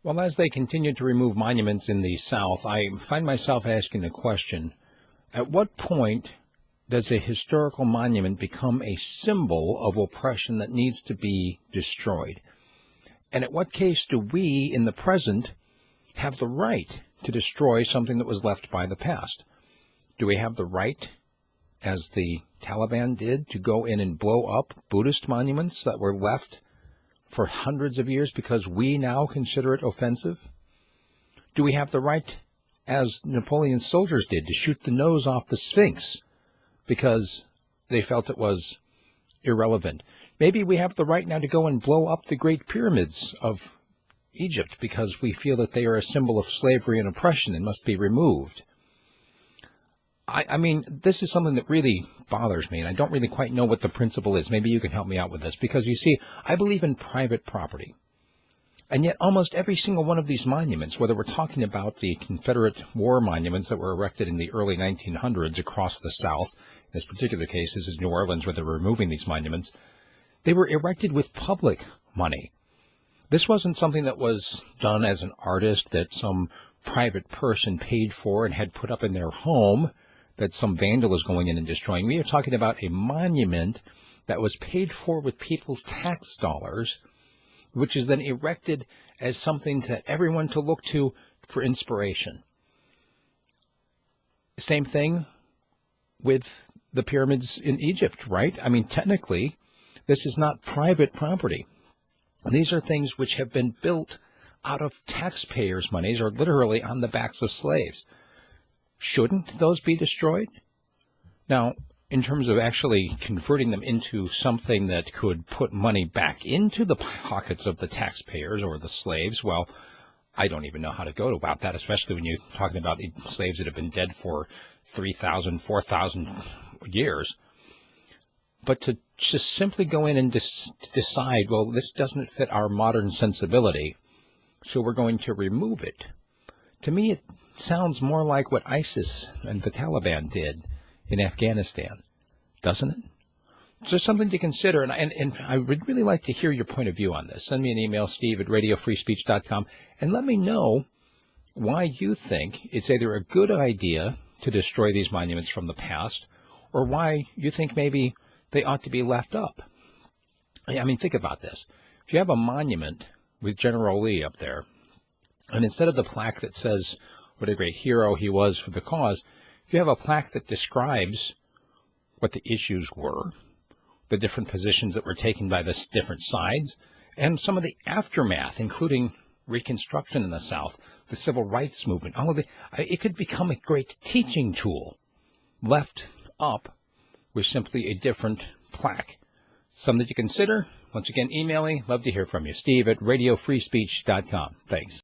Well, as they continue to remove monuments in the South, I find myself asking the question, at what point does a historical monument become a symbol of oppression that needs to be destroyed? And at what case do we, in the present, have the right to destroy something that was left by the past? Do we have the right, as the Taliban did, to go in and blow up Buddhist monuments that were left for hundreds of years because we now consider it offensive? Do we have the right, as Napoleon's soldiers did, to shoot the nose off the Sphinx because they felt it was irrelevant? Maybe we have the right now to go and blow up the Great Pyramids of Egypt because we feel that they are a symbol of slavery and oppression and must be removed. I mean, this is something that really bothers me, and I don't really quite know what the principle is. Maybe you can help me out with this, because you see, I believe in private property. And yet almost every single one of these monuments, whether we're talking about the Confederate war monuments that were erected in the early 1900s across the South, in this particular case, this is New Orleans where they're removing these monuments, they were erected with public money. This wasn't something that was done as an artist that some private person paid for and had put up in their home, that some vandal is going in and destroying. We are talking about a monument that was paid for with people's tax dollars, which is then erected as something that everyone to look to for inspiration. Same thing with the pyramids in Egypt, right? I mean, technically, this is not private property. These are things which have been built out of taxpayers' monies, or literally on the backs of slaves. Shouldn't those be destroyed? Now, in terms of actually converting them into something that could put money back into the pockets of the taxpayers or the slaves, well, I don't even know how to go about that, especially when you're talking about slaves that have been dead for 3,000, 4,000 years. But to just simply go in and decide, well, this doesn't fit our modern sensibility, so we're going to remove it. To me, it sounds more like what ISIS and the Taliban did in Afghanistan, doesn't it? So there's something to consider, and I would really like to hear your point of view on this. Send me an email, steve@radiofreespeech.com, and let me know why you think it's either a good idea to destroy these monuments from the past, or why you think maybe they ought to be left up. I mean, think about this. If you have a monument with General Lee up there, and instead of the plaque that says what a great hero he was for the cause, if you have a plaque that describes what the issues were, the different positions that were taken by the different sides, and some of the aftermath, including Reconstruction in the South, the Civil Rights Movement, all of it could become a great teaching tool left up with simply a different plaque. Something to consider. Once again, email me. Love to hear from you. Steve@radiofreespeech.com. Thanks.